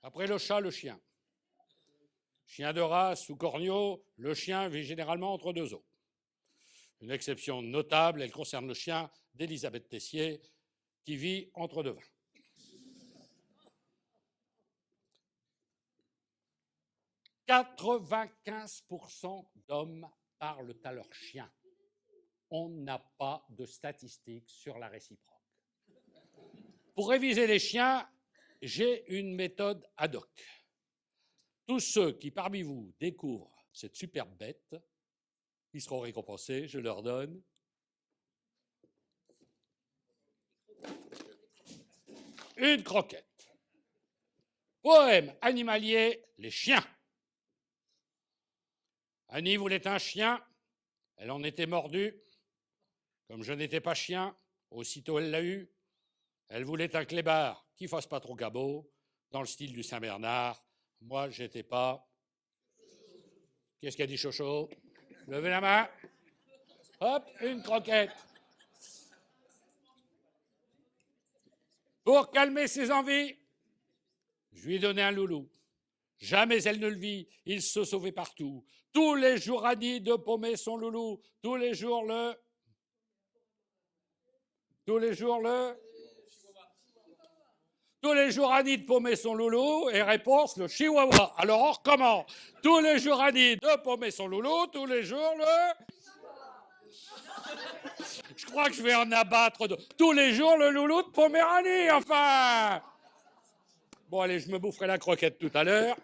Après le chat, le chien. Chien de race ou corneau, le chien vit généralement entre deux eaux. Une exception notable, elle concerne le chien d'Élisabeth Tessier, qui vit entre deux vins. « 95% d'hommes parlent à leur chien. On n'a pas de statistiques sur la réciproque. Pour réviser les chiens, j'ai une méthode ad hoc. Tous ceux qui, parmi vous, découvrent cette superbe bête, ils seront récompensés, je leur donne une croquette. Poème animalier, les chiens. Annie voulait un chien, elle en était mordue. Comme je n'étais pas chien, aussitôt elle l'a eu. Elle voulait un clébard qui fasse pas trop cabot, dans le style du Saint-Bernard. Moi, j'étais pas. Qu'est-ce qu'a dit Chocho? Levez la main. Hop, une croquette. Pour calmer ses envies, je lui ai donné un loulou. Jamais elle ne le vit, il se sauvait partout. Tous les jours Annie de paumer son loulou. Tous les jours Annie de paumer son loulou, et réponse, le chihuahua. Alors on recommence. Tous les jours Annie de paumer son loulou, tous les jours Je crois que je vais en abattre tous les jours le loulou de Poméranie, enfin. Bon, allez, je me boufferai la croquette tout à l'heure.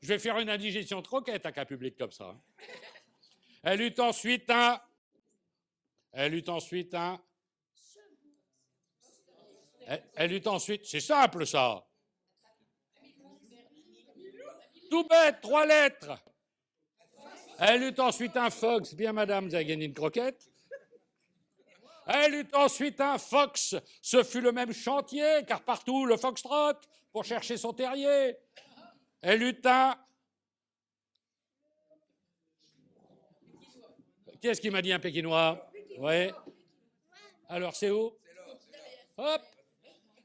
Je vais faire une indigestion de croquette avec un public comme ça. Elle eut ensuite c'est simple ça. Tout bête, 3 lettres. Elle eut ensuite un fox. Bien, madame, vous avez gagné une croquette. Elle eut ensuite un fox. Ce fut le même chantier, car partout le foxtrot pour chercher son terrier. Elle eut un. Qu'est-ce qui m'a dit un Pékinois? Oui. Alors, c'est où? Hop.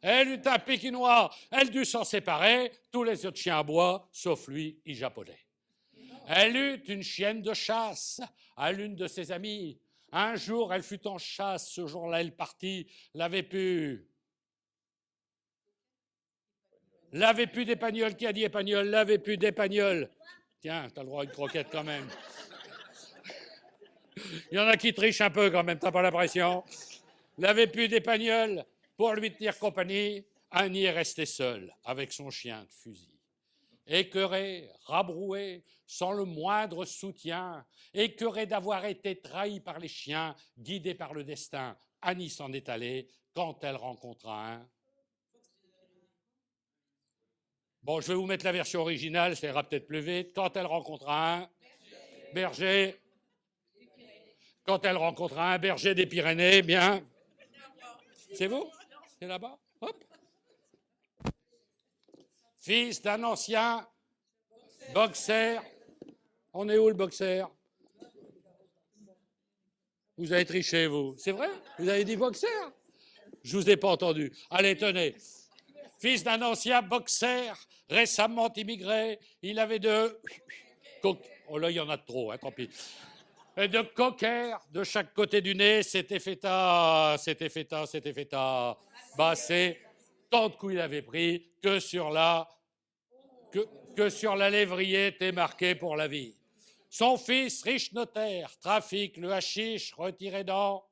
Elle eut un Pékinois. Elle dut s'en séparer. Tous les autres chiens à bois, sauf lui, y japonais. Elle eut une chienne de chasse à l'une de ses amies. Un jour, elle fut en chasse. Ce jour-là, elle partit. L'avait pu d'Épagnol. Qui a dit Épagnol? L'avait pu d'Épagnol. Tiens, t'as le droit à une croquette quand même. Il y en a qui trichent un peu quand même, t'as pas l'impression. L'avait pu d'Épagnol pour lui tenir compagnie. Annie est restée seule avec son chien de fusil. Écœurée, rabrouée, sans le moindre soutien, écœurée d'avoir été trahie par les chiens, guidée par le destin, Annie s'en est allée quand elle rencontra un. Bon, je vais vous mettre la version originale, ça ira peut-être plus vite. Quand elle rencontra un berger. Quand elle rencontra un berger des Pyrénées, bien. C'est vous? C'est là-bas? Hop. Fils d'un ancien boxeur. On est où le boxeur? Vous avez triché, vous. C'est vrai? Vous avez dit boxeur? Je vous ai pas entendu. Allez, tenez. Fils d'un ancien boxeur, récemment immigré, il avait oh là, il y en a de trop, hein, tant pis. Et de cocker de chaque côté du nez, c'était fêta. Bah, c'est tant de coups il avait pris que sur la lévrier était marqué pour la vie. Son fils, riche notaire, trafique le hashish, retiré dans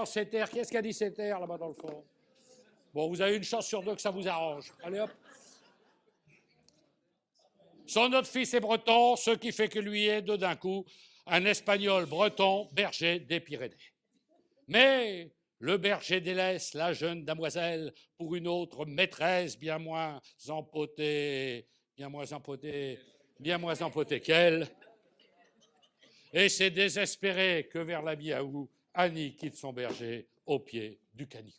ses terres. Qu'est-ce qu'a dit ses terres là-bas dans le fond? Bon, vous avez une chance sur 2 que ça vous arrange. Allez hop. Son autre fils est breton, ce qui fait que lui est d'un coup un espagnol breton, berger des Pyrénées. Mais le berger délaisse la jeune damoiselle pour une autre maîtresse bien moins empotée qu'elle. Et c'est désespéré que vers la Biaou, Annie quitte son berger au pied du canicou.